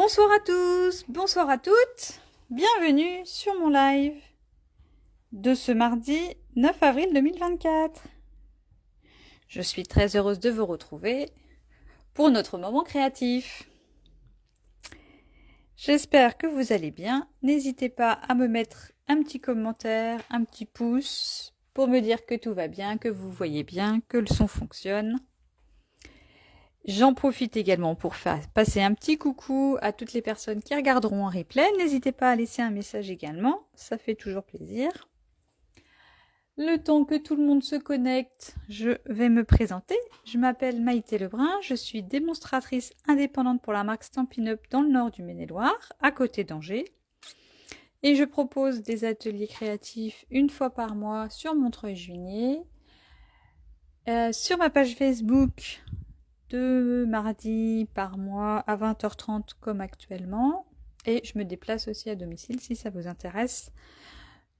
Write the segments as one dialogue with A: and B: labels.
A: Bonsoir à tous, bonsoir à toutes, bienvenue sur mon live de ce mardi 9 avril 2024. Je suis très heureuse de vous retrouver pour notre moment créatif. J'espère que vous allez bien. N'hésitez pas à me mettre un petit commentaire, un petit pouce pour me dire que tout va bien, que vous voyez bien, que le son fonctionne. J'en profite également pour faire passer un petit coucou à toutes les personnes qui regarderont en replay. N'hésitez pas à laisser un message également, ça fait toujours plaisir. Le temps que tout le monde se connecte, je vais me présenter. Je m'appelle Maïté Lebrun, je suis démonstratrice indépendante pour la marque Stampin' Up dans le nord du Maine-et-Loire, à côté d'Angers. Et je propose des ateliers créatifs une fois par mois sur Montreuil-Juigné, sur ma page Facebook, 2 mardis par mois à 20h30 comme actuellement. Et je me déplace aussi à domicile si ça vous intéresse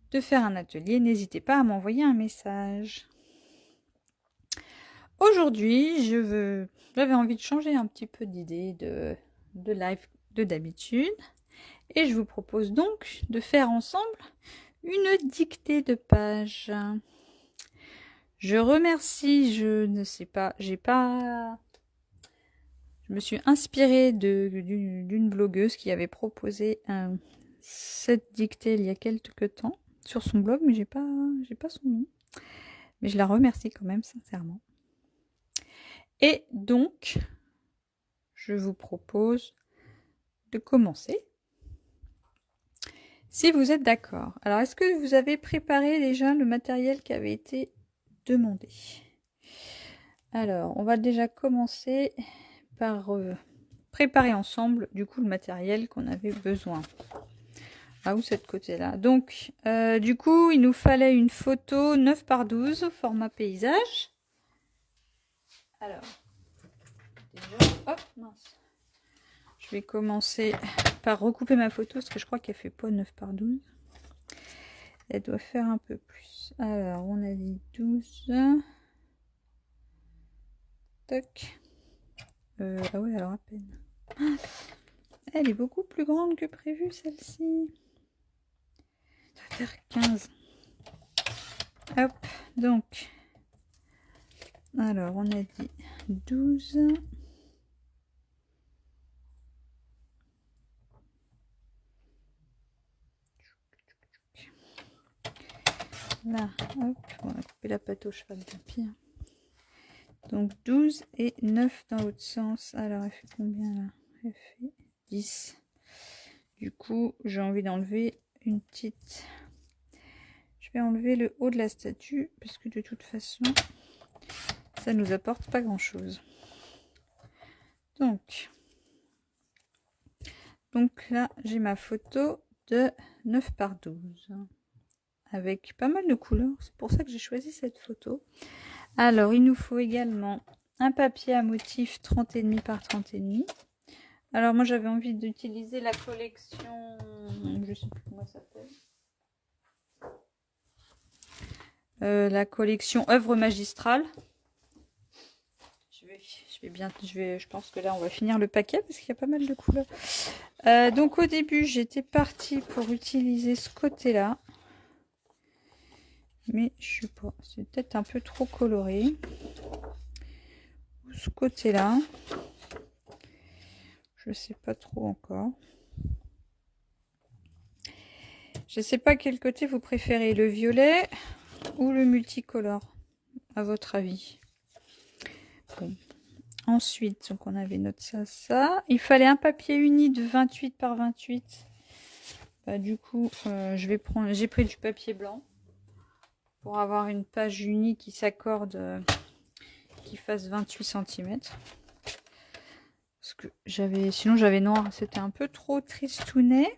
A: de faire un atelier. N'hésitez pas à m'envoyer un message. Aujourd'hui, j'avais envie de changer un petit peu d'idée de live de d'habitude. Et je vous propose donc de faire ensemble une dictée de pages. Je remercie, je me suis inspirée d'une blogueuse qui avait proposé cette dictée il y a quelques temps sur son blog, mais j'ai pas son nom. Mais je la remercie quand même sincèrement. Et donc, je vous propose de commencer. Si vous êtes d'accord. Alors, est-ce que vous avez préparé déjà le matériel qui avait été demandé? Alors, on va déjà commencer par préparer ensemble du coup le matériel qu'on avait besoin. Ah, où c'est de côté-là. Donc, du coup, il nous fallait une photo 9 par 12 au format paysage. Alors, déjà, hop, mince. Je vais commencer par recouper ma photo parce que je crois qu'elle fait pas 9 par 12. Elle doit faire un peu plus. Alors, on a dit 12. Toc. Ah ouais, alors à peine. Elle est beaucoup plus grande que prévu, celle-ci. Ça va faire 15. Hop, donc. Alors, on a dit 12. Là, hop, on va couper la pâte au cheval de papier. Donc 12 et 9 dans l'autre sens. Alors, elle fait combien là? Elle fait 10. Du coup, j'ai envie d'enlever une petite... Je vais enlever le haut de la statue parce que de toute façon, ça nous apporte pas grand-chose. Donc là, j'ai ma photo de 9 par 12 avec pas mal de couleurs. C'est pour ça que j'ai choisi cette photo. Alors, il nous faut également un papier à motif 30,5 par 30,5. Alors, moi, j'avais envie d'utiliser la collection... Je sais plus comment ça s'appelle. La collection œuvres magistrales. Je pense que là, on va finir le paquet parce qu'il y a pas mal de couleurs. Donc, au début, j'étais partie pour utiliser ce côté-là. Mais je sais pas, c'est peut-être un peu trop coloré. Ce côté-là, je sais pas trop encore. Je sais pas quel côté vous préférez, le violet ou le multicolore, à votre avis. Bon. Ensuite, donc on avait notre ça. Il fallait un papier uni de 28 par 28. Bah, du coup, j'ai pris du papier blanc pour avoir une page unie qui s'accorde, qui fasse 28 cm. Parce que sinon j'avais noir, c'était un peu trop tristounet.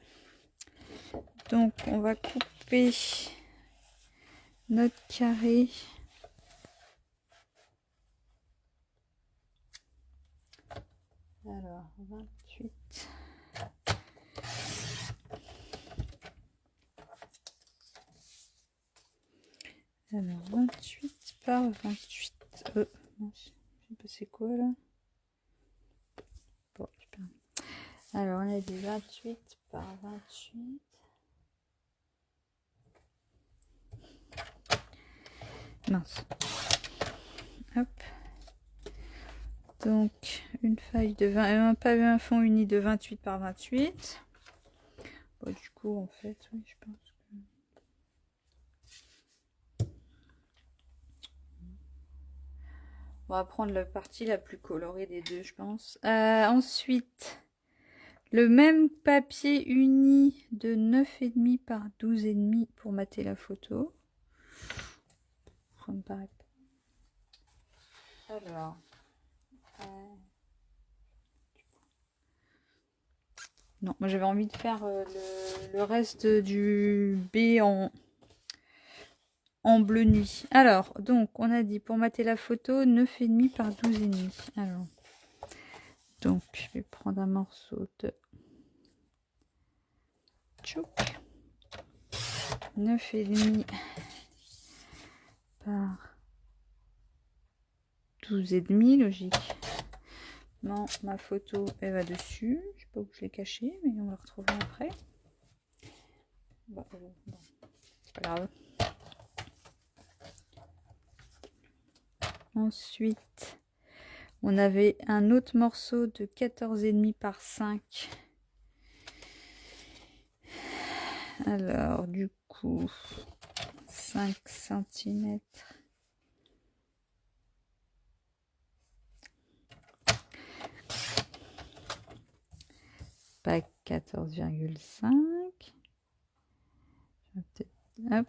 A: Donc on va couper notre carré. Alors 28. Alors 28 par 28. Non, je sais pas c'est quoi là. Bon, super. Alors, on a dit 28 par 28. Mince. Hop. Donc, une feuille de 20, un fond uni de 28 par 28. Bon, du coup, en fait, oui, je pense que... On va prendre la partie la plus colorée des deux, je pense. Ensuite, le même papier uni de 9,5 par 12,5 pour mater la photo. Ça me paraît pas. Alors... Non, moi j'avais envie de faire le reste du B en bleu nuit. Alors, donc, on a dit pour mater la photo, 9,5 par 12,5. Alors, donc, je vais prendre un morceau de tchouk. 9,5 par 12,5, logique. Non, ma photo, elle va dessus. Je sais pas où je l'ai cachée, mais on va la retrouver après. Bon, c'est pas grave. Ensuite, on avait un autre morceau de 14,5 par 5. Alors, du coup, 5 cm. Pas 14,5. Hop.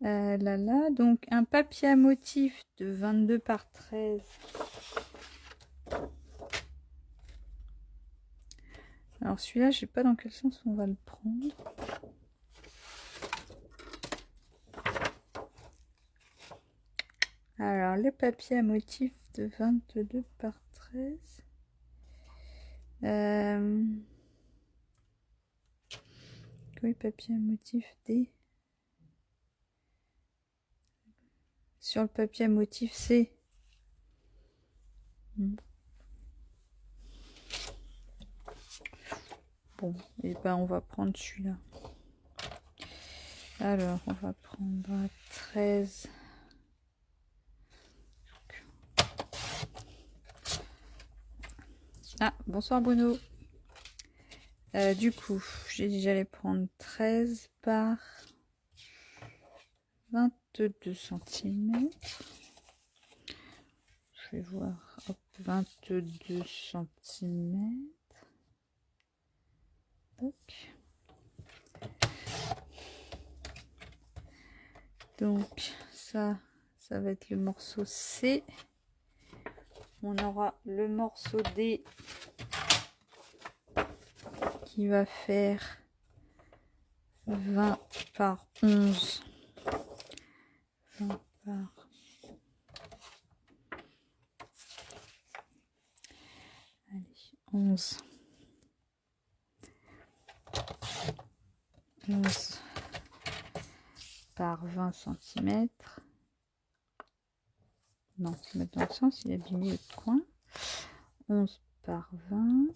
A: Là, donc un papier à motif de 22 par 13. Alors celui-là, je sais pas dans quel sens on va le prendre. Alors le papier à motif de 22 par 13. Oui, papier à motif D. Sur le papier à motif C. Bon, et ben on va prendre celui-là. Alors, on va prendre 13. Ah, bonsoir Bruno. Du coup, j'ai dit j'allais prendre 13 par 22 cm. Je vais voir. Hop, 22 cm. Donc, ça va être le morceau C. On aura le morceau D qui va faire 20 par 11. 20 par... Allez, 11. 11 par 20 cm. Non, se mettre dans le sens, il a abîmé le coin. 11 par 20.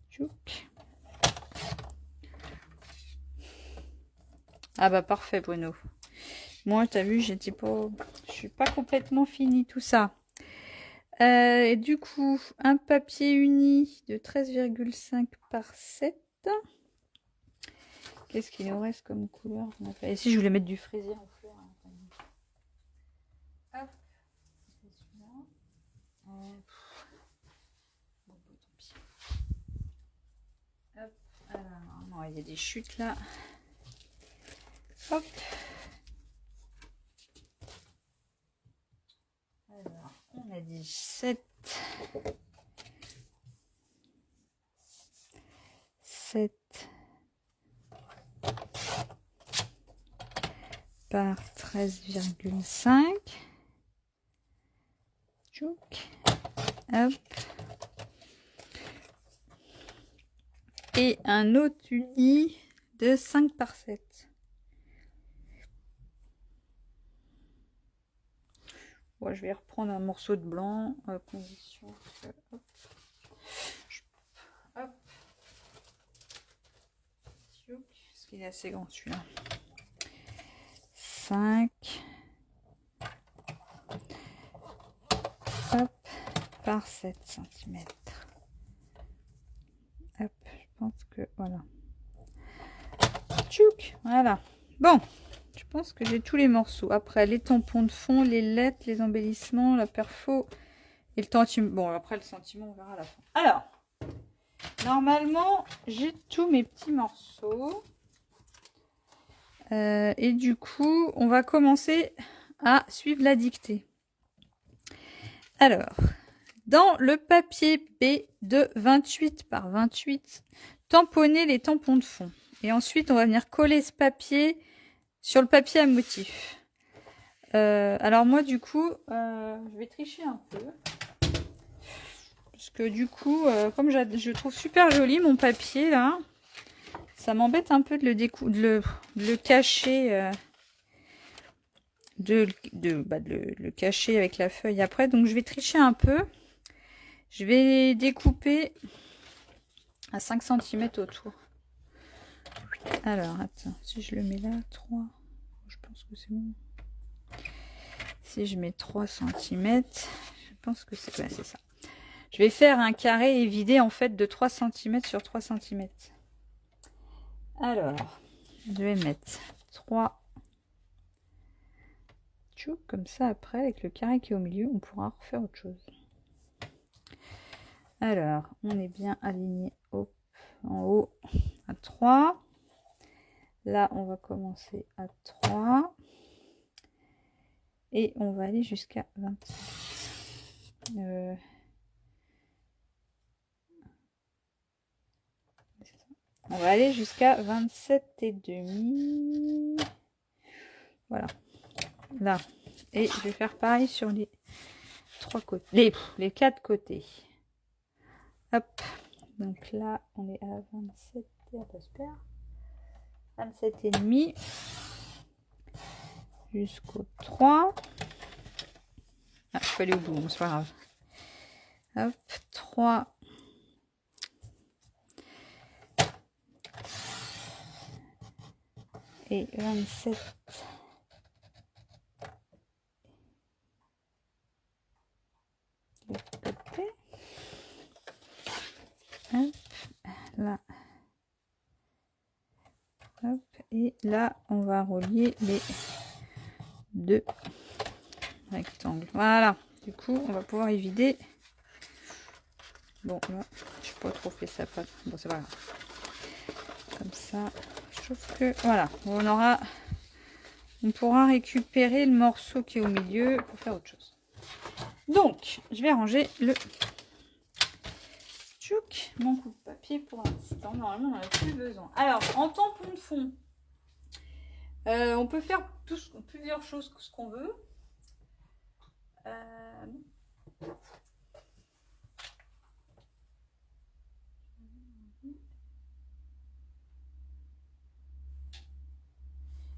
A: Tchouk. Ah bah parfait Bruno. Moi, t'as vu, je suis pas complètement fini tout ça. Et du coup, un papier uni de 13,5 par 7. Qu'est-ce qu'il nous reste comme couleur? Et si je voulais mettre du fraisier en fleurs. Hop. C'est celui-là. Bon, tant pis. Hop. Alors, non, il y a des chutes là. Hop. Alors, on a dit 7 par 13,5. Hop. Et un autre uni de 5 par 7. Bon, je vais reprendre un morceau de blanc, à condition que... Hop. Hop. Est-ce qu'il est assez grand celui-là? 5. Hop. Par 7 cm. Hop, je pense que voilà. Tchouk, voilà. Bon, je pense que j'ai tous les morceaux. Après, les tampons de fond, les lettres, les embellissements, la perfo et le centime. Bon, après le sentiment, on verra à la fin. Alors, normalement, j'ai tous mes petits morceaux. Et du coup, on va commencer à suivre la dictée. Alors, dans le papier B de 28 par 28, tamponnez les tampons de fond. Et ensuite, on va venir coller ce papier sur le papier à motif. Alors moi, du coup, je vais tricher un peu. Parce que du coup, comme je trouve super joli mon papier, là, ça m'embête un peu de le cacher... de le cacher avec la feuille après. Donc je vais tricher un peu. Je vais découper à 5 cm autour. Alors attends, si je le mets là, 3, je pense que c'est bon. Si je mets 3 cm, je pense que c'est ouais, c'est ça. Je vais faire un carré évidé en fait de 3 cm sur 3 cm. Alors, je vais mettre 3 comme ça. Après, avec le carré qui est au milieu, on pourra refaire autre chose. Alors, on est bien aligné en haut à 3. Là, on va commencer à 3. Et on va aller jusqu'à 27. On va aller jusqu'à 27,5. Voilà. Là. Et je vais faire pareil sur les 3 côtés. Les 4 côtés. Hop. Donc là, on est à 27. 27,5 jusqu'au 3. Ah, je peux aller au bout, c'est pas grave. Hop, 3. Et 27. De côté. Hop, là. Hop, et là, on va relier les 2 rectangles. Voilà. Du coup, on va pouvoir y vider. Bon, là, je n'ai pas trop fait ça. Bon, c'est pas grave. Comme ça, je trouve que voilà, on pourra récupérer le morceau qui est au milieu pour faire autre chose. Donc, je vais ranger mon coup de papier pour l'instant. Normalement, on n'en a plus besoin. Alors, en tampon de fond, on peut faire plusieurs choses que ce qu'on veut.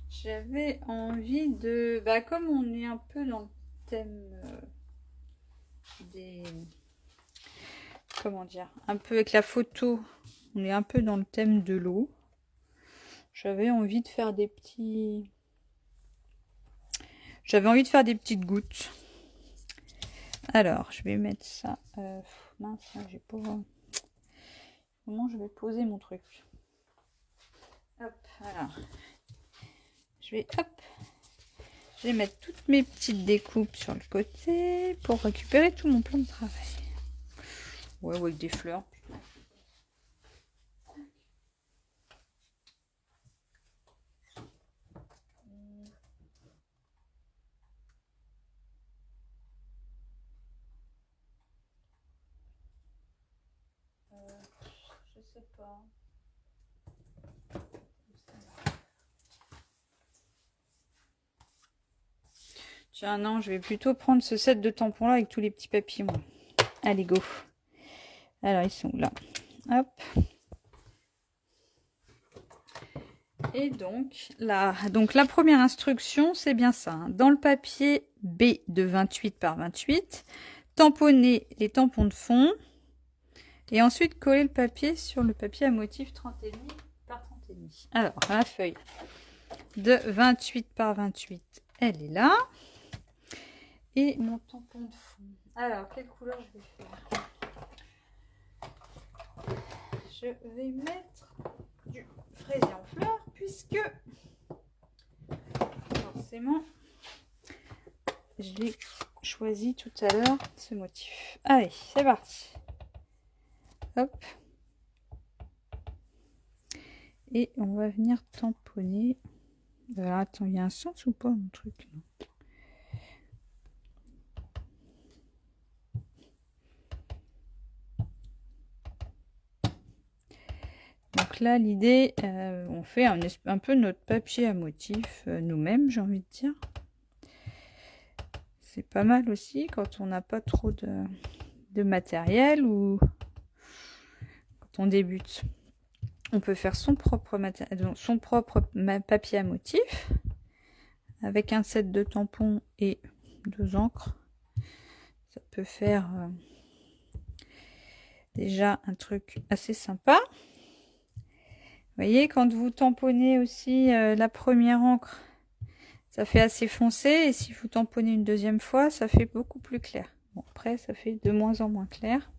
A: J'avais envie de... comme on est un peu dans le thème des... Comment dire? Un peu avec la photo, on est un peu dans le thème de l'eau. J'avais envie de faire des petits... J'avais envie de faire des petites gouttes. Alors, je vais mettre ça... mince, j'ai pas... Comment je vais poser mon truc? Hop, alors... Je vais mettre toutes mes petites découpes sur le côté pour récupérer tout mon plan de travail. Ouais, avec des fleurs. Je sais pas. Tiens, non, je vais plutôt prendre ce set de tampons là avec tous les petits papiers, moi. Allez, go. Alors, ils sont là. Hop. Et donc, la première instruction, c'est bien ça. Hein. Dans le papier B de 28 par 28, tamponner les tampons de fond et ensuite coller le papier sur le papier à motif 30,5 par 30,5. Alors, la feuille de 28 par 28, elle est là. Et mon tampon de fond. Alors, quelle couleur je vais faire? Je vais mettre du fraisier en fleurs puisque forcément je l'ai choisi tout à l'heure ce motif. Allez, c'est parti. Hop. Et on va venir tamponner. Alors, attends, il y a un sens ou pas mon truc? Non. Donc là, l'idée, on fait un peu notre papier à motif nous-mêmes, j'ai envie de dire. C'est pas mal aussi quand on n'a pas trop de matériel ou quand on débute. On peut faire son propre papier à motif avec un set de tampons et 2 encres. Ça peut faire déjà un truc assez sympa. Vous voyez, quand vous tamponnez aussi la première encre, ça fait assez foncé. Et si vous tamponnez une deuxième fois, ça fait beaucoup plus clair. Bon, après, ça fait de moins en moins clair.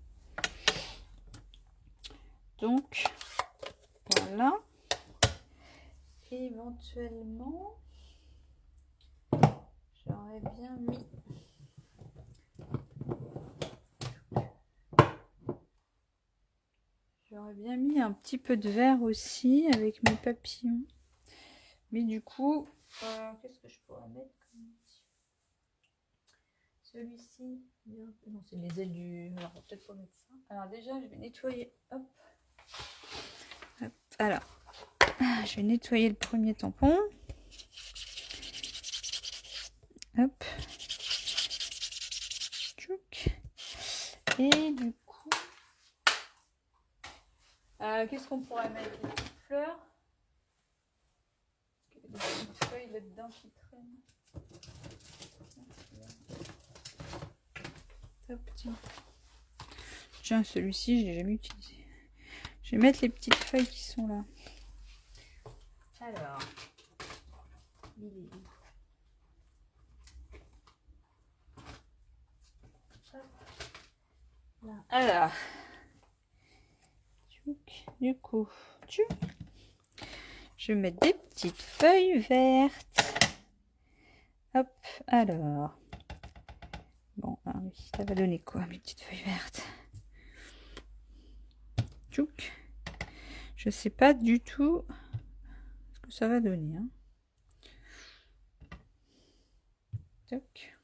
A: Donc, voilà. Éventuellement, j'aurais bien mis... J'aurais bien mis un petit peu de vert aussi avec mes papillons. Mais du coup, qu'est-ce que je pourrais mettre comme motif? Celui-ci, non, c'est les ailes du... Alors, on va peut-être pas mettre ça. Alors déjà, je vais nettoyer. Hop. Hop. Alors, je vais nettoyer le premier tampon. Hop. Tchouk. Et du coup, qu'est-ce qu'on pourrait mettre? Des petites fleurs. Il y a des petites feuilles là-dedans qui traînent. Hop, tiens, celui-ci, je l'ai jamais utilisé. Je vais mettre les petites feuilles qui sont là. Alors, il est où? Là. Alors, du coup, je vais mettre des petites feuilles vertes. Hop, alors. Bon, oui, ça va donner quoi, mes petites feuilles vertes? Tchouk. Je sais pas du tout ce que ça va donner. Hein. Toc.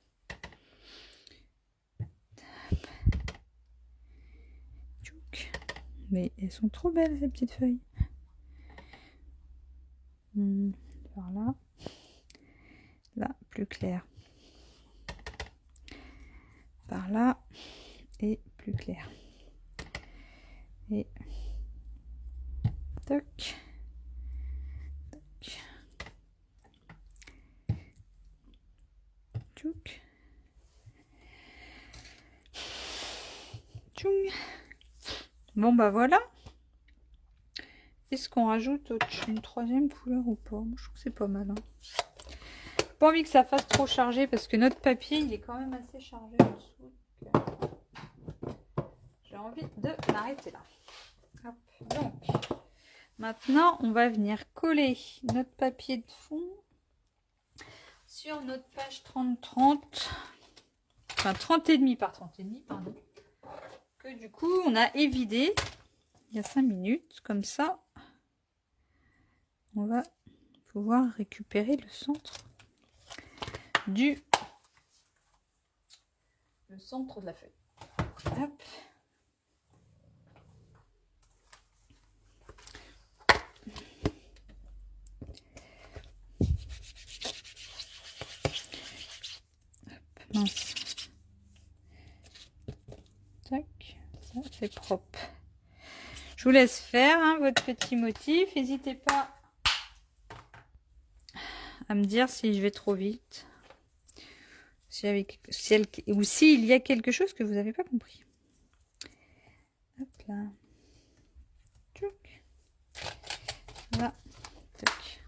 A: Tchouk. Mais elles sont trop belles, ces petites feuilles. Par là. Là, plus clair. Par là. Et plus clair. Et toc. Toc. Tchouk. Tchoung. Bon bah voilà. Est-ce qu'on rajoute une troisième couleur ou pas? Moi, je trouve que c'est pas mal. Hein. Pas envie que ça fasse trop chargé parce que notre papier il est quand même assez chargé en dessous. J'ai envie de m'arrêter là. Hop. Donc maintenant on va venir coller notre papier de fond sur notre page 30-30, enfin 30,5 par 30,5 pardon, que du coup on a évidé il y a 5 minutes. Comme ça on va pouvoir récupérer le centre de la feuille. Hop. Mince. Tac, ça c'est propre. Je vous laisse faire hein, votre petit motif. N'hésitez pas à me dire si je vais trop vite, ou s'il y a quelque chose que vous n'avez pas compris. Hop là. Tchouc. Là. Tac.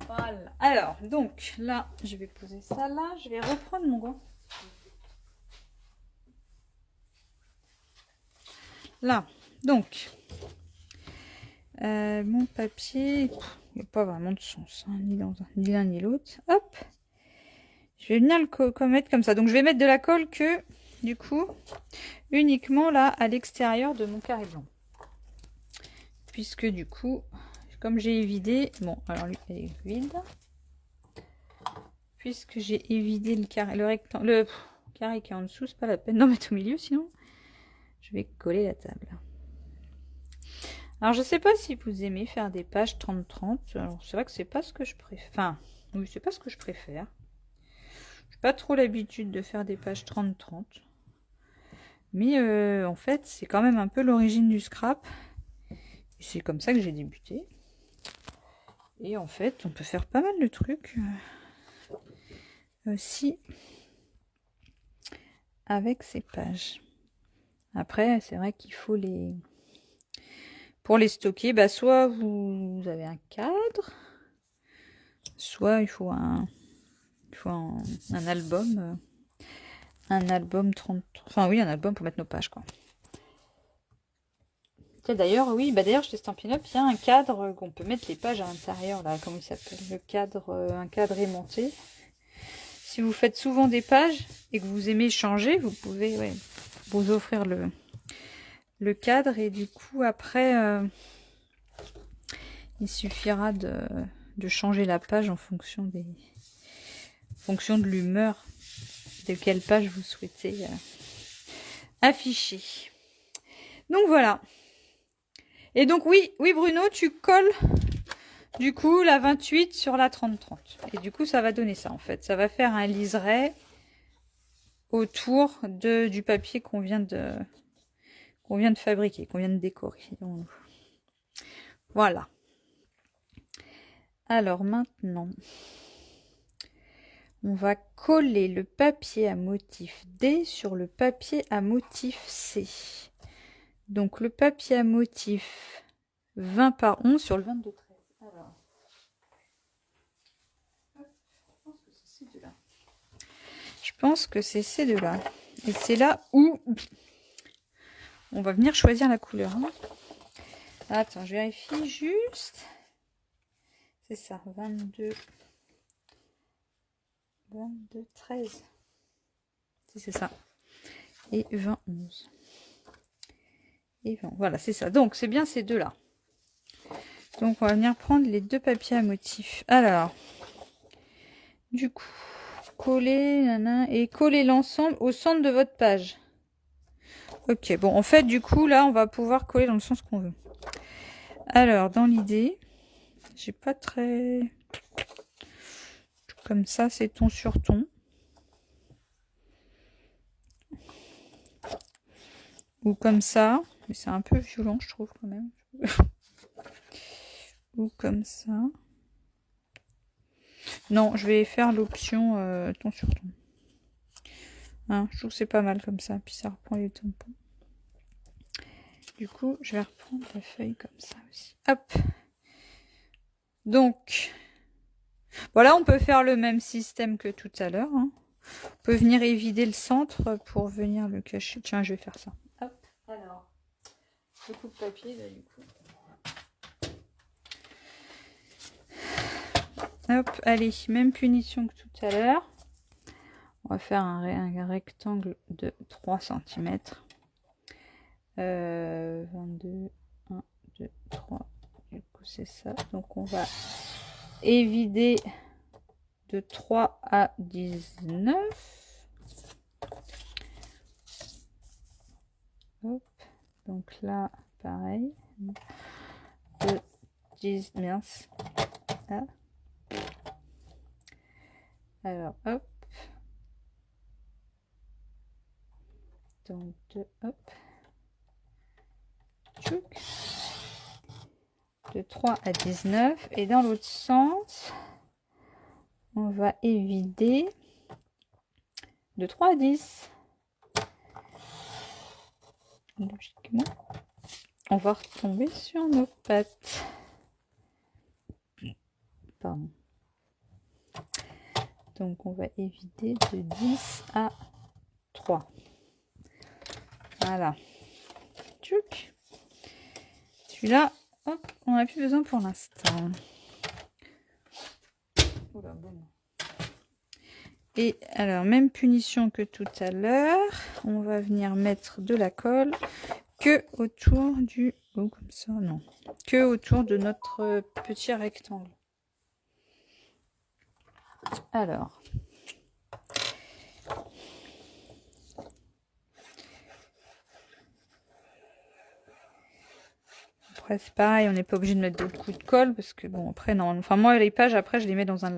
A: Voilà. Alors, donc, là, je vais poser ça là. Je vais reprendre mon gant. Là. Donc, mon papier, il n'y a pas vraiment de sens, hein, ni l'un ni l'autre. Hop. Je vais venir le mettre comme ça. Donc, je vais mettre de la colle que, du coup, uniquement là, à l'extérieur de mon carré blanc. Puisque, du coup, comme j'ai évidé... Bon, alors lui, elle est vide. Puisque j'ai évidé le carré, le carré qui est en dessous, c'est pas la peine d'en mettre au milieu, sinon je vais coller la table. Alors, je sais pas si vous aimez faire des pages 30-30. Alors, c'est vrai que c'est pas ce que je préfère. Enfin, oui, c'est pas ce que je préfère. J'ai pas trop l'habitude de faire des pages 30-30. Mais en fait, c'est quand même un peu l'origine du scrap. C'est comme ça que j'ai débuté. Et en fait, on peut faire pas mal de trucs aussi avec ces pages. Après, c'est vrai qu'il faut les... Pour les stocker, bah, soit vous avez un cadre, soit il faut un album. Un album 30... Enfin oui, un album pour mettre nos pages, quoi. D'ailleurs, oui, bah d'ailleurs, chez Stampin' Up, il y a un cadre qu'on peut mettre les pages à l'intérieur, là, comment il s'appelle? Le cadre, un cadre aimanté. Si vous faites souvent des pages et que vous aimez changer, vous pouvez vous offrir le cadre et du coup, après, il suffira de changer la page en fonction de l'humeur de quelle page vous souhaitez afficher. Donc voilà. Et donc oui Bruno, tu colles du coup la 28 sur la 30-30. Et du coup ça va donner ça en fait. Ça va faire un liseré autour du papier qu'on vient de fabriquer, qu'on vient de décorer. Voilà. Alors maintenant, on va coller le papier à motif D sur le papier à motif C. Donc le papier à motif 20 par 11 sur le 22-13. Alors, je pense que c'est ces deux-là. Et c'est là où on va venir choisir la couleur. Hein. Attends, je vérifie juste. C'est ça, 22, 13. Si c'est ça. Et 20, 11. Et 20. Voilà, c'est ça. Donc, c'est bien ces deux-là. Donc, on va venir prendre les deux papiers à motif. Alors, du coup, coller, et coller l'ensemble au centre de votre page. Ok, bon, en fait, du coup, là, on va pouvoir coller dans le sens qu'on veut. Alors, dans l'idée, j'ai pas très... Comme ça, c'est ton sur ton. Ou comme ça, mais c'est un peu violent, je trouve, quand même. Ou comme ça. Non, je vais faire l'option ton sur ton. Hein, je trouve que c'est pas mal comme ça, puis ça reprend les tampons. Du coup, je vais reprendre la feuille comme ça aussi. Hop. Donc, voilà, on peut faire le même système que tout à l'heure. Hein. On peut venir évider le centre pour venir le cacher. Tiens, je vais faire ça. Hop, alors, je coupe papier là du coup. Hop, allez, même punition que tout à l'heure. On va faire un rectangle de 3 cm. 22, 1, 2, 3. Du coup, c'est ça. Donc, on va évider de 3 à 19. Hop. Donc là, pareil. De 10, mince. Là. Alors, hop. Donc, hop. Tchouk. De 3 à 19. Et dans l'autre sens, on va évider de 3 à 10. Logiquement, on va retomber sur nos pattes. Pardon. Donc on va éviter de 10 à 3. Voilà. Tchouc. Celui-là, hop, on n'a plus besoin pour l'instant. Oula, bon. Et alors, même punition que tout à l'heure, on va venir mettre de la colle que autour du... Oh, comme ça, non. Que autour de notre petit rectangle. Alors. Après, c'est pareil, on n'est pas obligé de mettre d'autres coups de colle, parce que bon, après, non. Enfin, moi, les pages, après, je les mets dans un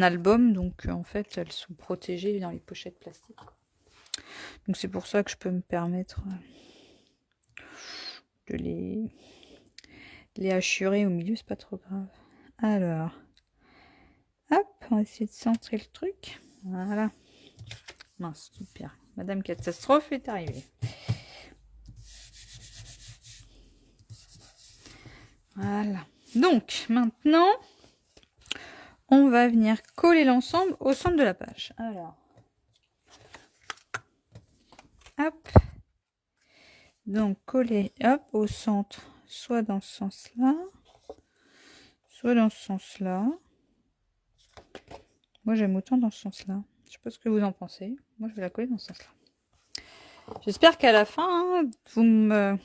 A: album, donc en fait, elles sont protégées dans les pochettes plastiques. Donc c'est pour ça que je peux me permettre de les hachurer au milieu, c'est pas trop grave. Alors, hop, on va essayer de centrer le truc. Voilà. Mince, super. Madame Catastrophe est arrivée. Voilà. Donc, maintenant, on va venir coller l'ensemble au centre de la page. Alors, hop. Donc, coller, hop, au centre, soit dans ce sens-là, soit dans ce sens-là. Moi, j'aime autant dans ce sens-là. Je sais pas ce que vous en pensez. Moi, je vais la coller dans ce sens-là. J'espère qu'à la fin, hein,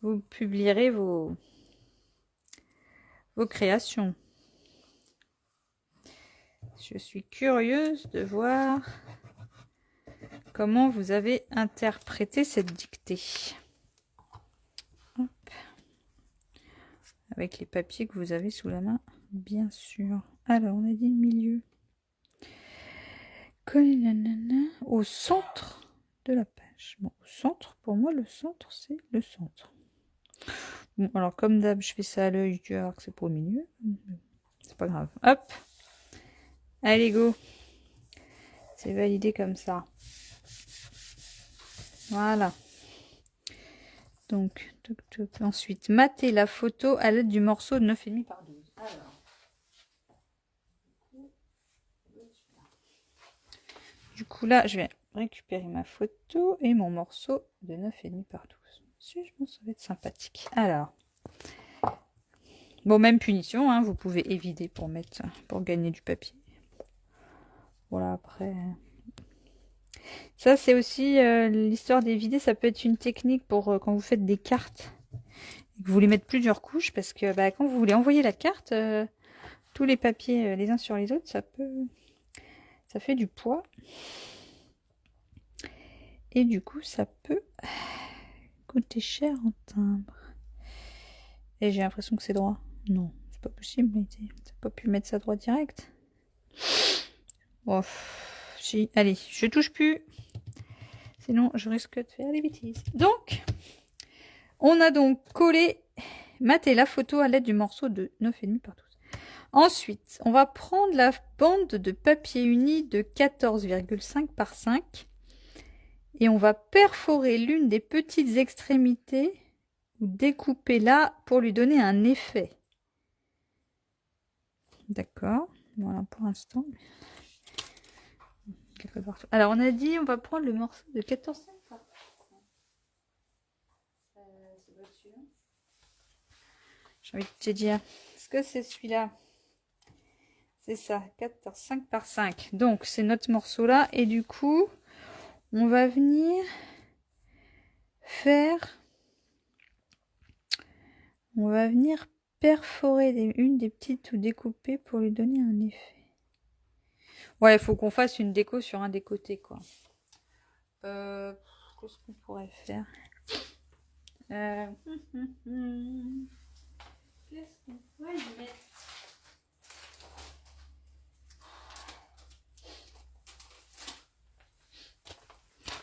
A: vous publierez vos créations. Je suis curieuse de voir comment vous avez interprété cette dictée. Hop. Avec les papiers que vous avez sous la main, bien sûr. Alors, on a dit milieu. Coller au centre de la page. Bon, au centre, pour moi, le centre, c'est le centre. Bon, alors, comme d'hab, je fais ça à l'œil, tu vas voir que c'est pas au milieu. C'est pas grave. Hop. Allez, go. C'est validé comme ça. Voilà. Donc, ensuite, mater la photo à l'aide du morceau de 9,5 par 12. Alors. Du coup, là, je vais récupérer ma photo et mon morceau de 9,5 par 12. Si, je pense que ça va être sympathique. Alors. Bon, même punition, hein, vous pouvez évider pour gagner du papier. Voilà, après... Ça, c'est aussi l'histoire d'évider. Ça peut être une technique pour quand vous faites des cartes. Et que vous voulez mettre plusieurs couches. Parce que quand vous voulez envoyer la carte, tous les papiers les uns sur les autres, ça fait du poids. Et du coup, ça peut coûter cher en timbre. Et j'ai l'impression que c'est droit. Non, c'est pas possible. Mais t'as pas pu mettre ça droit direct. Oh, si, allez, je touche plus. Sinon, je risque de faire des bêtises. Donc, on a donc collé, maté la photo à l'aide du morceau de 9,5 par 12. Ensuite, on va prendre la bande de papier uni de 14,5 par 5 et on va perforer l'une des petites extrémités ou découper là pour lui donner un effet. D'accord, voilà pour l'instant. Alors, on a dit, on va prendre le morceau de 14,5 par 5. J'ai envie de te dire, est-ce que c'est celui-là? C'est ça, 14,5 par 5. Donc, c'est notre morceau-là. Et du coup, on va venir perforer une des petites ou découper pour lui donner un effet. Ouais, il faut qu'on fasse une déco sur un des côtés, quoi. Qu'est-ce qu'on pourrait faire? Qu'est-ce qu'on pourrait y mettre?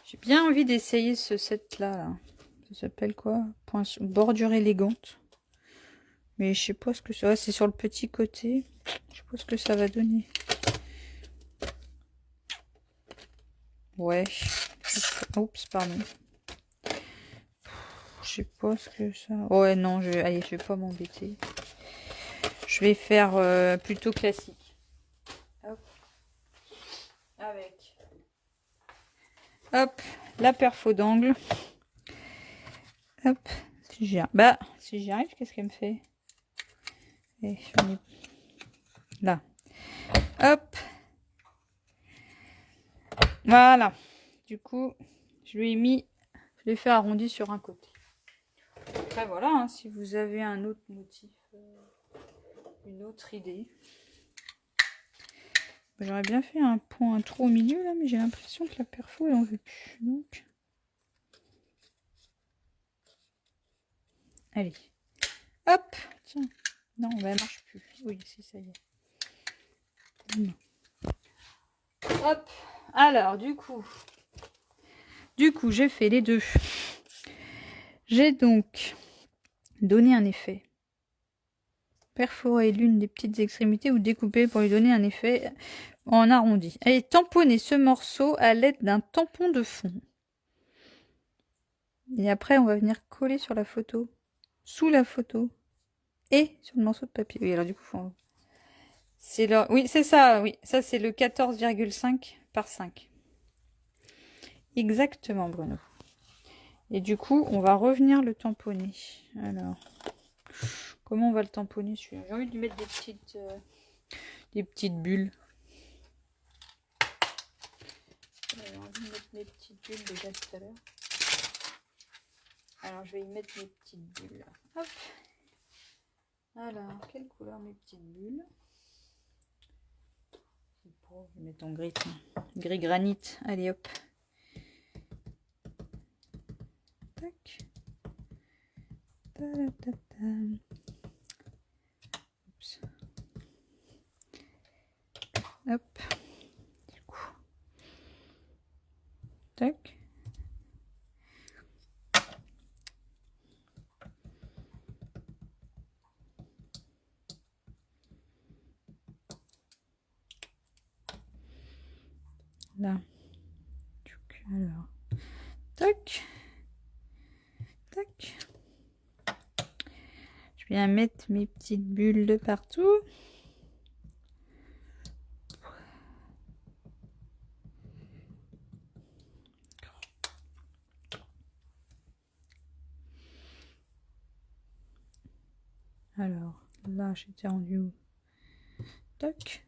A: J'ai bien envie d'essayer ce set-là. Là. Ça s'appelle quoi? Bordure élégante. Mais je sais pas ce que c'est. Ouais, c'est sur le petit côté. Je sais pas ce que ça va donner. Ouais. Oups, pardon. Je sais pas ce que ça... Ouais, non, allez, je vais pas m'embêter. Je vais faire plutôt classique. Hop. Avec. Hop, la perfo d'angle. Hop. Si j'y arrive, qu'est-ce qu'elle me fait? Et là. Hop. Voilà. Du coup, je l'ai fait arrondi sur un côté. Après, voilà, hein, si vous avez un autre motif, une autre idée. J'aurais bien fait un trou au milieu, là, mais j'ai l'impression que la perfo, elle en veut plus. Donc, allez. Hop. Tiens. Non, elle marche plus. Oui, si, ça y est. Non. Hop. Alors, du coup, j'ai fait les deux. J'ai donc donné un effet. Perforer l'une des petites extrémités ou découper pour lui donner un effet en arrondi. Allez, tamponner ce morceau à l'aide d'un tampon de fond. Et après, on va venir coller sur la photo, sous la photo et sur le morceau de papier. Oui, alors du coup, c'est là. Oui, c'est ça. Oui, ça c'est le 14,5 par 5. Exactement, Bruno. Et du coup, on va revenir le tamponner. Alors, comment on va le tamponner celui-là? J'ai envie de lui mettre des petites bulles. J'ai envie de mettre mes petites bulles déjà tout à l'heure. Alors, je vais y mettre mes petites bulles. Hop. Alors, quelle couleur mes petites bulles? Je vais mettre en gris. Gris granit. Allez, hop. Tac. Ta-da-ta-ta. Oups. Hop. Du coup. Tac. Là. Alors. Tac. Tac. Je viens mettre mes petites bulles de partout. Alors, là, j'étais rendu où? Tac.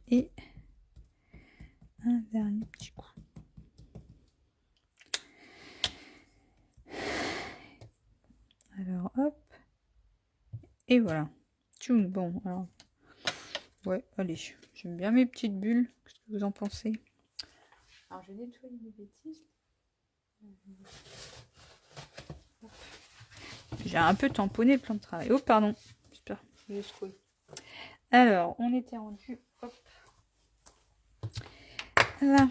A: Et un dernier petit coup. Alors, hop. Et voilà. Tchoum, bon, alors. Ouais, allez. J'aime bien mes petites bulles. Qu'est-ce que vous en pensez? Alors, je vais nettoyer mes bêtises. J'ai un peu tamponné le plan de travail. Oh, pardon. J'espère que je vais secouer. Alors, on était rendu. Hop. Là.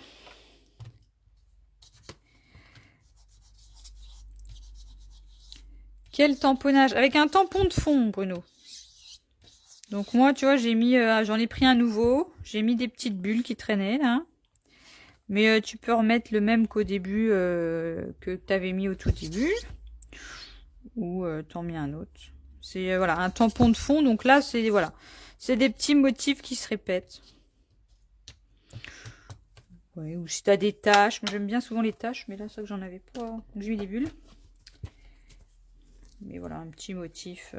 A: Quel tamponnage? Avec un tampon de fond, Bruno. Donc moi, tu vois, j'en ai pris un nouveau. J'ai mis des petites bulles qui traînaient, là. Mais tu peux remettre le même qu'au début, que tu avais mis au tout début. Ou t'en mets un autre. C'est voilà, un tampon de fond. Donc là, c'est voilà, c'est des petits motifs qui se répètent. Ouais, ou si tu as des taches. Moi, j'aime bien souvent les taches, mais là, c'est que j'en avais pas. Donc j'ai mis des bulles. Mais voilà, un petit motif.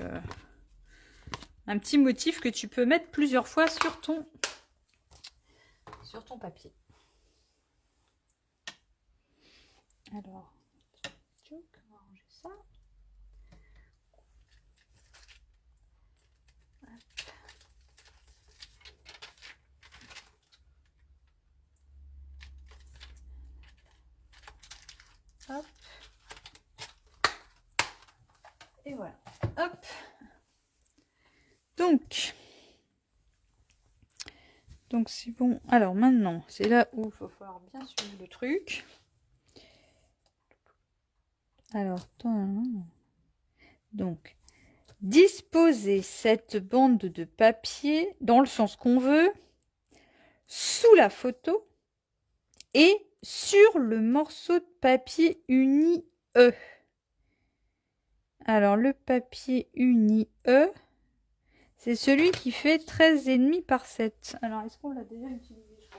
A: Un petit motif que tu peux mettre plusieurs fois sur ton papier. Alors, on va ranger ça. Hop. Et voilà. Hop. Donc c'est bon. Alors maintenant, c'est là où il va falloir bien suivre le truc. Alors, donc, disposer cette bande de papier dans le sens qu'on veut, sous la photo et sur le morceau de papier uni E. Alors, le papier uni E, c'est celui qui fait 13,5 par 7. Alors, est-ce qu'on l'a déjà utilisé?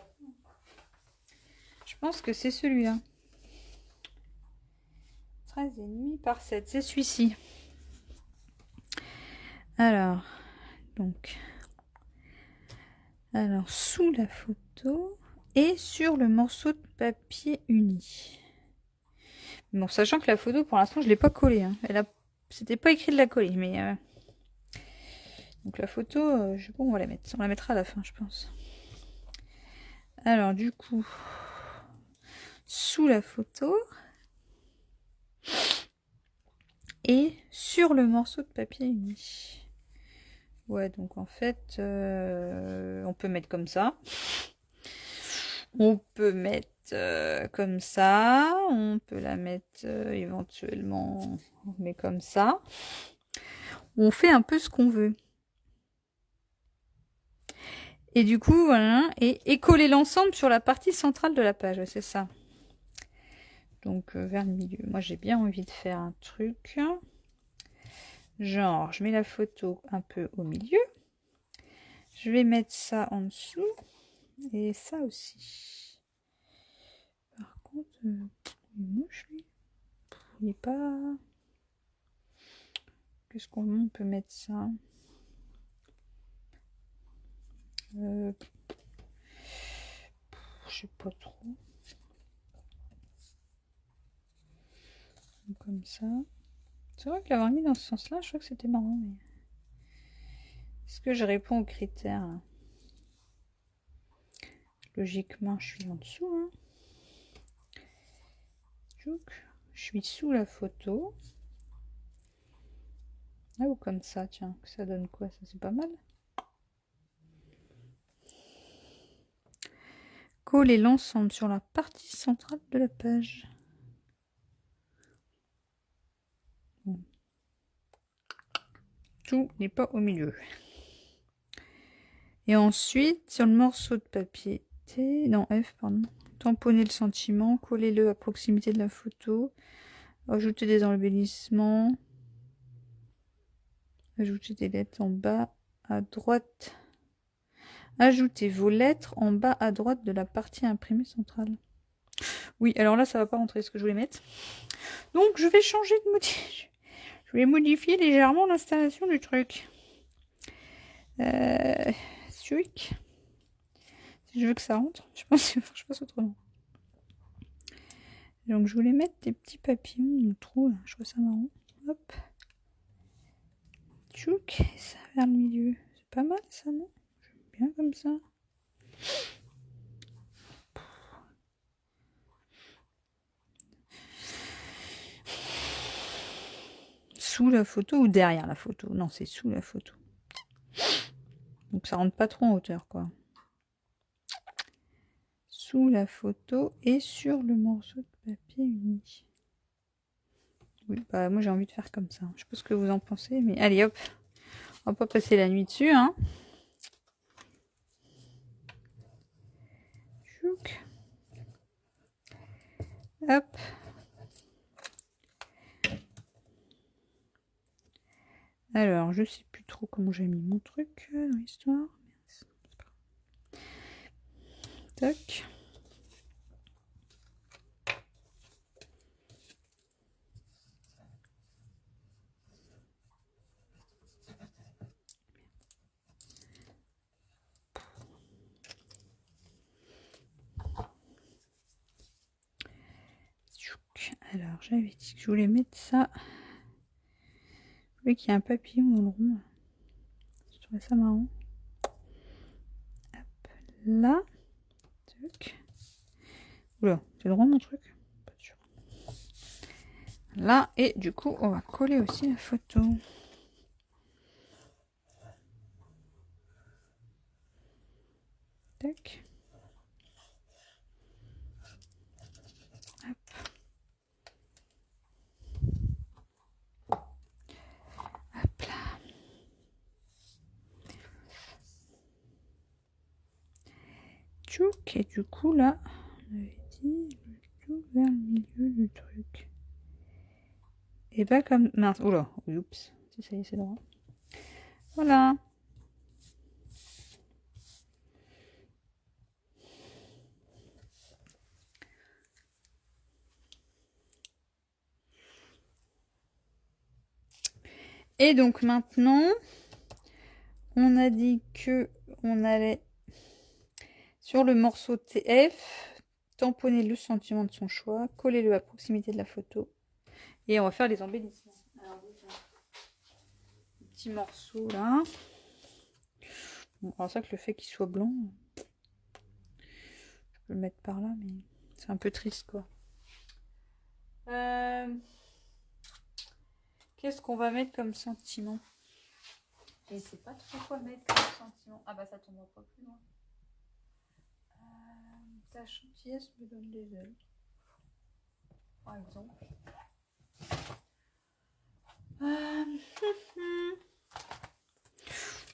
A: Je pense que c'est celui-là. 13,5 par 7, c'est celui-ci. Alors, sous la photo et sur le morceau de papier uni. Bon, sachant que la photo, pour l'instant, je ne l'ai pas collée. Hein. C'était pas écrit de la coller, mais... Donc la photo, on va la mettre. On la mettra à la fin, je pense. Alors, du coup, sous la photo et sur le morceau de papier uni. Ouais, donc en fait, on peut mettre comme ça. On peut mettre comme ça. On peut la mettre éventuellement, on met comme ça. On fait un peu ce qu'on veut. Et du coup, voilà, et coller l'ensemble sur la partie centrale de la page, ouais, c'est ça. Donc vers le milieu. Moi, j'ai bien envie de faire un truc. Genre, je mets la photo un peu au milieu. Je vais mettre ça en dessous. Et ça aussi. Par contre, il est moche, lui. Il n'est pas... Qu'est-ce qu'on peut mettre ça? Je sais pas trop. Comme ça. C'est vrai que l'avoir mis dans ce sens-là, je crois que c'était marrant, mais... Est-ce que je réponds aux critères? Logiquement, je suis en dessous. Hein. Je suis sous la photo. Ah, ou comme ça, tiens. Ça donne quoi? Ça, c'est pas mal. Coller l'ensemble sur la partie centrale de la page. Bon. Tout n'est pas au milieu. Et ensuite, sur le morceau de papier T, non F, pardon, tamponner le sentiment, coller-le à proximité de la photo, ajouter des embellissements, ajouter des lettres en bas à droite, ajoutez vos lettres en bas à droite de la partie imprimée centrale. Oui, alors là, ça va pas rentrer ce que je voulais mettre. Donc, je vais changer de modifier. Je vais modifier légèrement l'installation du truc. Si je veux que ça rentre, je pense qu'il faut que je fasse autrement. Donc je voulais mettre des petits papillons dans le trou, là. Je trouve ça marrant. Hop. Tchouk, et ça vers le milieu. C'est pas mal ça, non? J'aime bien comme ça. Sous la photo ou derrière la photo? Non, c'est sous la photo. Donc ça rentre pas trop en hauteur, quoi. Sous la photo et sur le morceau de papier uni. Oui, bah moi j'ai envie de faire comme ça. Je sais pas ce que vous en pensez, mais allez hop. On va pas passer la nuit dessus, hein. Chouk. Hop. Alors, je sais plus trop comment j'ai mis mon truc dans l'histoire. Tac. Alors, j'avais dit que je voulais mettre ça. Je voulais qu'il y ait un papillon dans le rond. Je trouvais ça marrant. Hop, là. Tac. Oula, c'est droit mon truc? Pas sûr. Là, et du coup, on va coller aussi la photo. Tac. Hop. Hop là. Tchouk. Et du coup, là, on avait dit tout vers le milieu du truc. Et pas comme... Mince, oula, oups. Si, ça y est, c'est droit. Voilà. Et donc maintenant, on a dit que on allait sur le morceau TF, tamponner le sentiment de son choix, coller-le à proximité de la photo. Et on va faire les embellissements. Alors, petit morceau là. Bon, alors ça que le fait qu'il soit blanc, je peux le mettre par là, mais c'est un peu triste quoi. Qu'est-ce qu'on va mettre comme sentiment? Je ne sais pas trop quoi mettre comme sentiment. Ah bah ça tombera pas plus loin. Ta gentillesse me donne des ailes. Par exemple.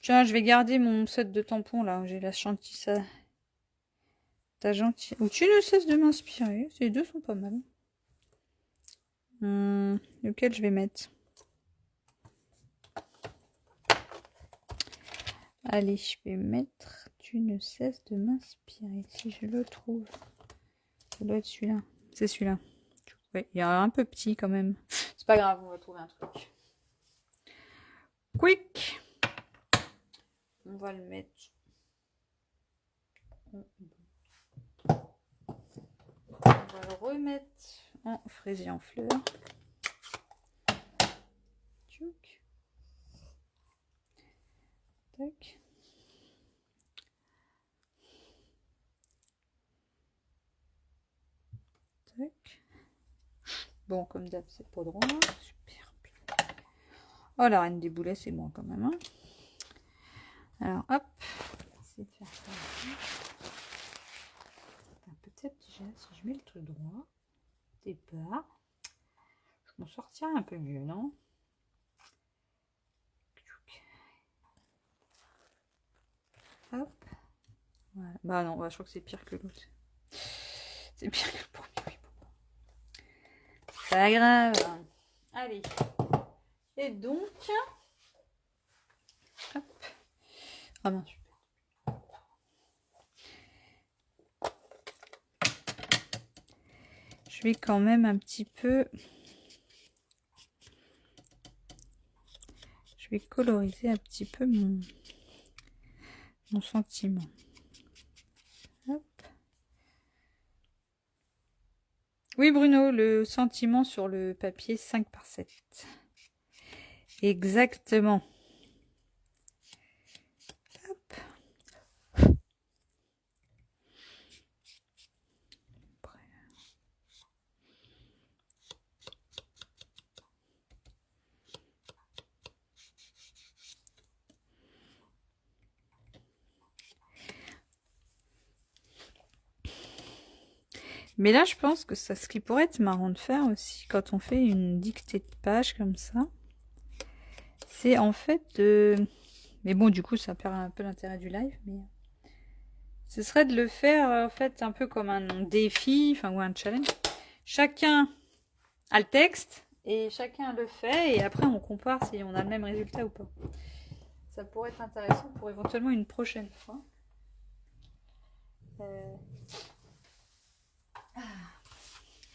A: Tiens, je vais garder mon set de tampons là. J'ai la chantilly. Ça... Ta gentillesse. Ou tu ne cesses de m'inspirer. Ces deux sont pas mal. Lequel je vais mettre? Allez, je vais mettre tu ne cesses de m'inspirer. Si je le trouve. Ça doit être celui-là. C'est celui-là. Ouais, il y a un peu petit quand même. C'est pas grave, on va trouver un truc. Quick. On va le mettre. On va le remettre en fraisier en fleurs. Tac. Tac. Bon, comme d'hab, c'est pas droit. Super. Oh, la reine des boulets, c'est bon quand même. Hein. Alors, hop. C'est de faire ça. Peut-être déjà, si je mets le truc droit, départ, je m'en sortirai un peu mieux, non? Hop. Voilà. Bah non, je crois que c'est pire que l'autre. C'est pire que le premier, oui. Pas grave. Allez. Et donc... Hop. Ah mince. Je vais quand même un petit peu... Je vais coloriser un petit peu mon sentiment. Hop. Oui Bruno, le sentiment sur le papier 5 par 7. Exactement. Hop. Mais là, je pense que ça, ce qui pourrait être marrant de faire aussi, quand on fait une dictée de page comme ça, c'est en fait de... Mais bon, du coup, ça perd un peu l'intérêt du live, mais... Ce serait de le faire, en fait, un peu comme un défi, enfin, ou un challenge. Chacun a le texte, et chacun le fait, et après, on compare si on a le même résultat ou pas. Ça pourrait être intéressant pour éventuellement une prochaine fois.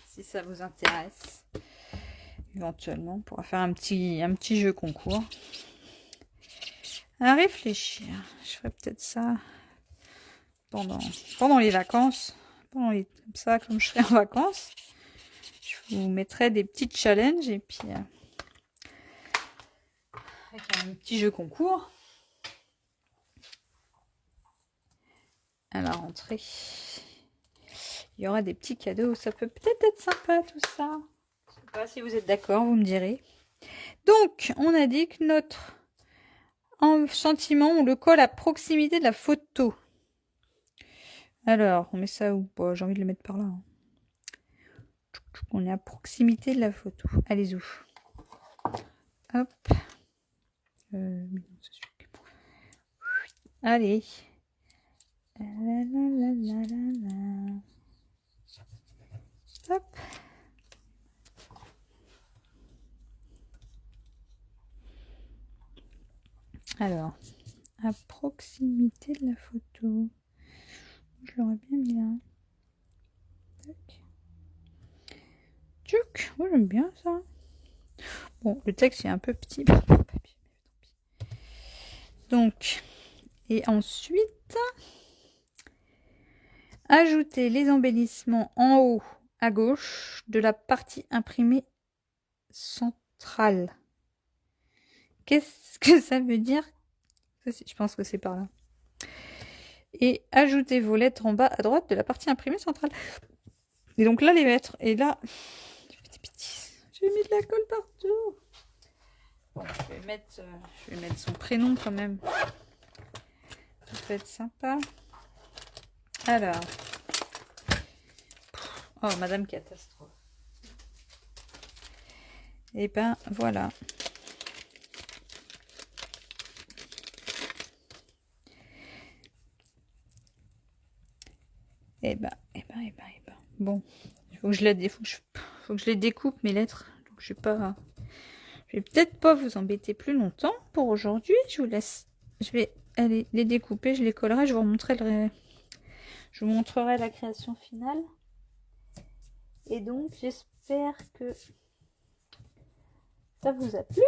A: Si ça vous intéresse, éventuellement, on pourra faire un petit jeu concours. À réfléchir. Je ferai peut-être ça pendant les vacances. Comme ça, comme je serai en vacances, je vous mettrai des petits challenges et puis avec un petit jeu concours. À la rentrée, il y aura des petits cadeaux. Ça peut peut-être être sympa tout ça. Je sais pas si vous êtes d'accord, vous me direz. Donc, on a dit que notre sentiment, on le colle à proximité de la photo. Alors, on met ça où? Bon, j'ai envie de le mettre par là. Hein. On est à proximité de la photo. Allez, où? Hop. Allez. La, la, la, la, la, la. Hop. Alors, à proximité de la photo, je l'aurais bien mis là. Tac. Tchouk. Oh, j'aime bien ça. Bon, le texte est un peu petit. Donc, et ensuite, ajouter les embellissements en haut à gauche de la partie imprimée centrale. Qu'est-ce que ça veut dire? Je pense que c'est par là. Et ajouter vos lettres en bas à droite de la partie imprimée centrale. Et donc là, les mettre. Et là, j'ai mis de la colle partout. Bon, je vais mettre son prénom quand même. Ça peut être sympa. Alors. Oh, Madame Catastrophe. Et ben voilà. Et ben. Bon, il faut que je les découpe mes lettres. Donc je vais peut-être pas vous embêter plus longtemps pour aujourd'hui. Je vous laisse. Je vais aller les découper, je les collerai, je vous montrerai la création finale. Et donc j'espère que ça vous a plu.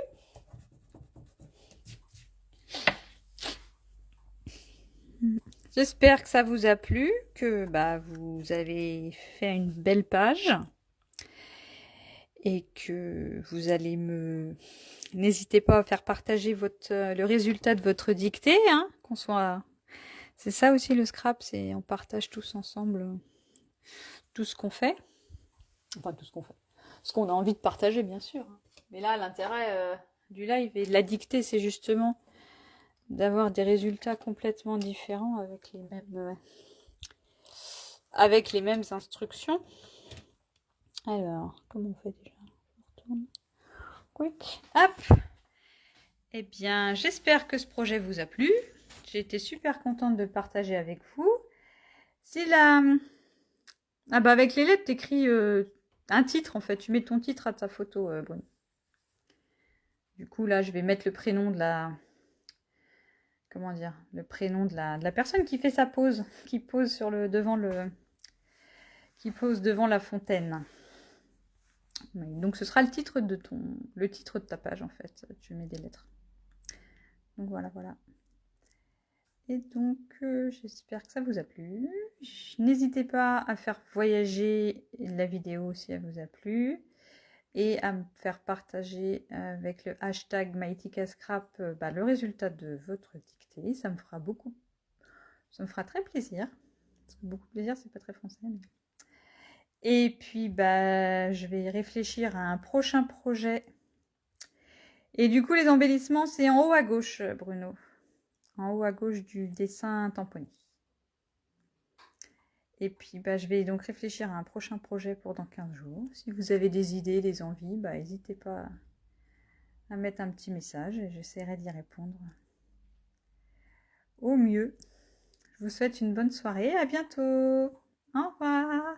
A: J'espère que ça vous a plu, que vous avez fait une belle page et que vous allez N'hésitez pas à faire partager le résultat de votre dictée, hein, C'est ça aussi le scrap, c'est on partage tous ensemble tout ce qu'on fait. Enfin, tout ce qu'on fait. Ce qu'on a envie de partager, bien sûr. Mais là, l'intérêt du live et de la dictée, c'est justement d'avoir des résultats complètement différents avec les mêmes instructions. Alors, comment on fait déjà? On retourne. Quick. Hop. Eh bien, j'espère que ce projet vous a plu. J'ai été super contente de le partager avec vous. Avec les lettres, t'écris un titre, en fait. Tu mets ton titre à ta photo, Bruno. Du coup, là, je vais mettre le prénom de la... Comment dire? Le prénom de la personne qui fait sa pose, qui pose qui pose devant la fontaine. Donc, ce sera le titre de ta page, en fait. Tu mets des lettres. Donc, voilà. Et donc, j'espère que ça vous a plu. N'hésitez pas à faire voyager la vidéo si elle vous a plu. Et à me faire partager avec le hashtag MyTikaScrap le résultat de votre dictée. Ça me fera très plaisir. Parce que beaucoup de plaisir, c'est pas très français. Mais... Et puis, je vais réfléchir à un prochain projet. Et du coup, les embellissements, c'est en haut à gauche, Bruno. En haut à gauche du dessin tamponné. Et puis, je vais donc réfléchir à un prochain projet pour dans 15 jours. Si vous avez des idées, des envies, n'hésitez pas à mettre un petit message et j'essaierai d'y répondre au mieux. Je vous souhaite une bonne soirée. À bientôt. Au revoir.